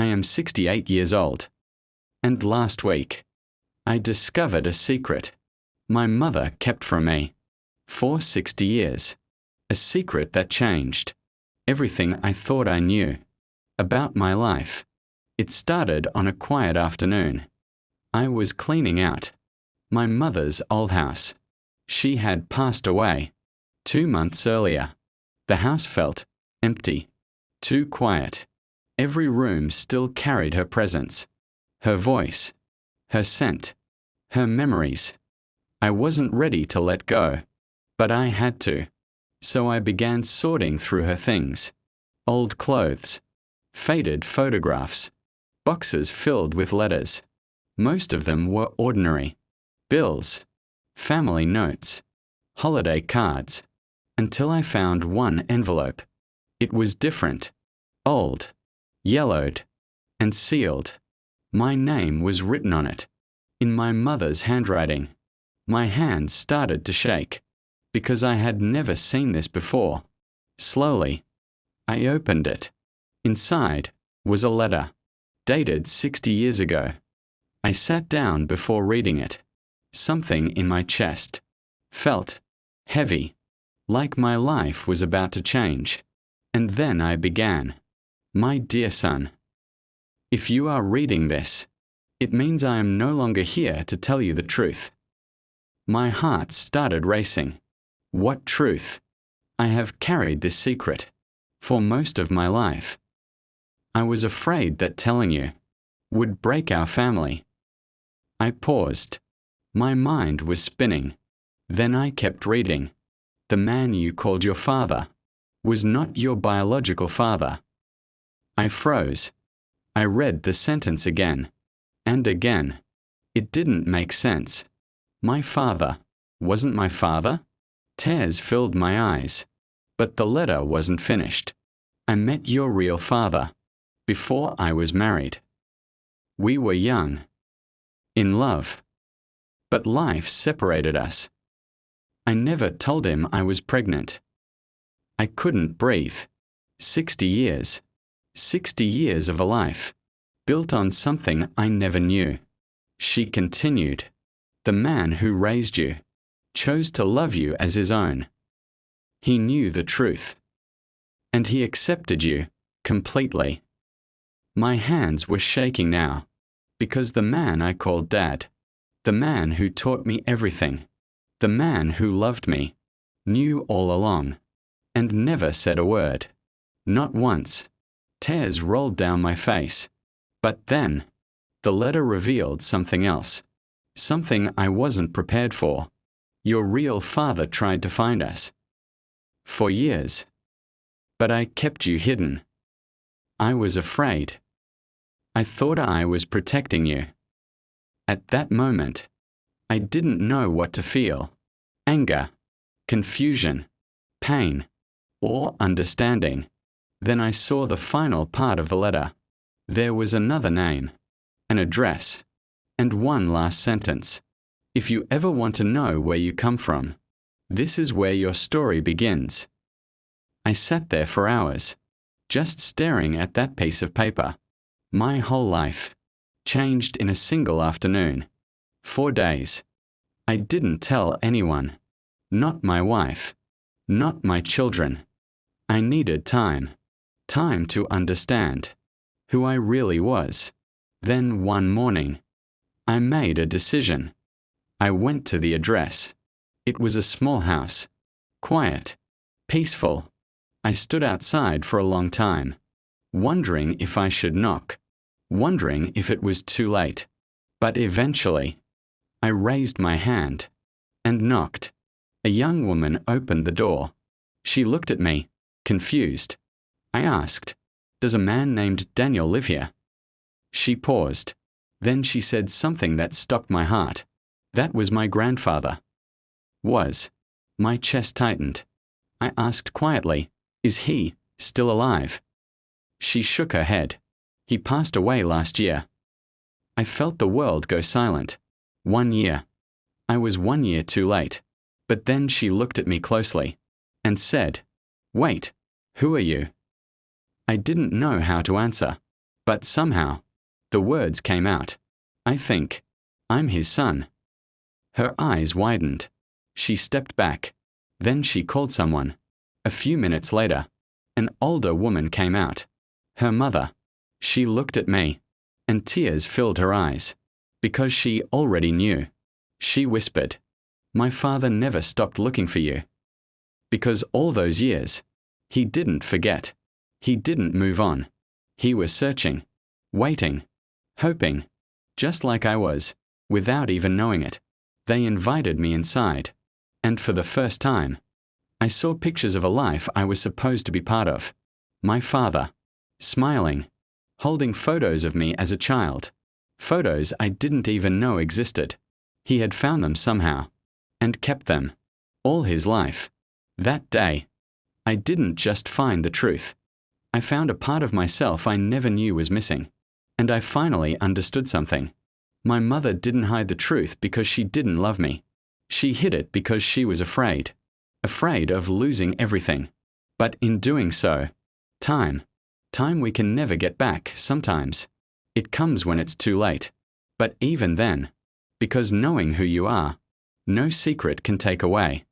I am 68 years old. And last week, I discovered a secret my mother kept from me for 60 years. A secret that changed everything I thought I knew about my life. It started on a quiet afternoon. I was cleaning out my mother's old house. She had passed away 2 months earlier. The house felt empty, too quiet. Every room still carried her presence, her voice, her scent, her memories. I wasn't ready to let go, but I had to. So I began sorting through her things. Old clothes, faded photographs, boxes filled with letters. Most of them were ordinary. Bills, family notes, holiday cards, until I found one envelope. It was different, old, yellowed, and sealed. My name was written on it, in my mother's handwriting. My hands started to shake, because I had never seen this before. Slowly, I opened it. Inside was a letter, dated 60 years ago. I sat down before reading it. Something in my chest felt heavy, like my life was about to change. And then I began. My dear son, if you are reading this, it means I am no longer here to tell you the truth. My heart started racing. What truth? I have carried this secret for most of my life. I was afraid that telling you would break our family. I paused. My mind was spinning. Then I kept reading. The man you called your father was not your biological father. I froze. I read the sentence again and again. It didn't make sense. My father wasn't my father? Tears filled my eyes. But the letter wasn't finished. I met your real father before I was married. We were young, in love, but life separated us. I never told him I was pregnant. I couldn't breathe. 60 years. 60 years of a life, built on something I never knew. She continued. The man who raised you chose to love you as his own. He knew the truth. And he accepted you completely. My hands were shaking now, because the man I called Dad, the man who taught me everything, the man who loved me, knew all along, and never said a word. Not once. Tears rolled down my face. But then, the letter revealed something else. Something I wasn't prepared for. Your real father tried to find us. For years. But I kept you hidden. I was afraid. I thought I was protecting you. At that moment, I didn't know what to feel. Anger, confusion, pain, or understanding. Then I saw the final part of the letter. There was another name, an address, and one last sentence. If you ever want to know where you come from, this is where your story begins. I sat there for hours, just staring at that piece of paper. My whole life changed in a single afternoon. 4 days. I didn't tell anyone. Not my wife. Not my children. I needed time. Time to understand who I really was. Then one morning, I made a decision. I went to the address. It was a small house. Quiet. Peaceful. I stood outside for a long time, wondering if I should knock, wondering if it was too late. But eventually, I raised my hand and knocked. A young woman opened the door. She looked at me, confused. I asked, "Does a man named Daniel live here?" She paused. Then she said something that stopped my heart. That was my grandfather. Was. My chest tightened. I asked quietly, "Is he still alive?" She shook her head. "He passed away last year." I felt the world go silent. 1 year. I was 1 year too late. But then she looked at me closely and said, "Wait, who are you?" I didn't know how to answer. But somehow, the words came out. I think, I'm his son. Her eyes widened. She stepped back. Then she called someone. A few minutes later, an older woman came out. Her mother. She looked at me, and tears filled her eyes, because she already knew. She whispered, "My father never stopped looking for you." Because all those years, he didn't forget. He didn't move on. He was searching, waiting, hoping, just like I was, without even knowing it. They invited me inside, and for the first time, I saw pictures of a life I was supposed to be part of. My father, smiling, holding photos of me as a child, photos I didn't even know existed. He had found them somehow, and kept them, all his life. That day, I didn't just find the truth. I found a part of myself I never knew was missing, and I finally understood something. My mother didn't hide the truth because she didn't love me. She hid it because she was afraid of losing everything. But in doing so, time we can never get back sometimes. It comes when it's too late. But even then, because knowing who you are, no secret can take away.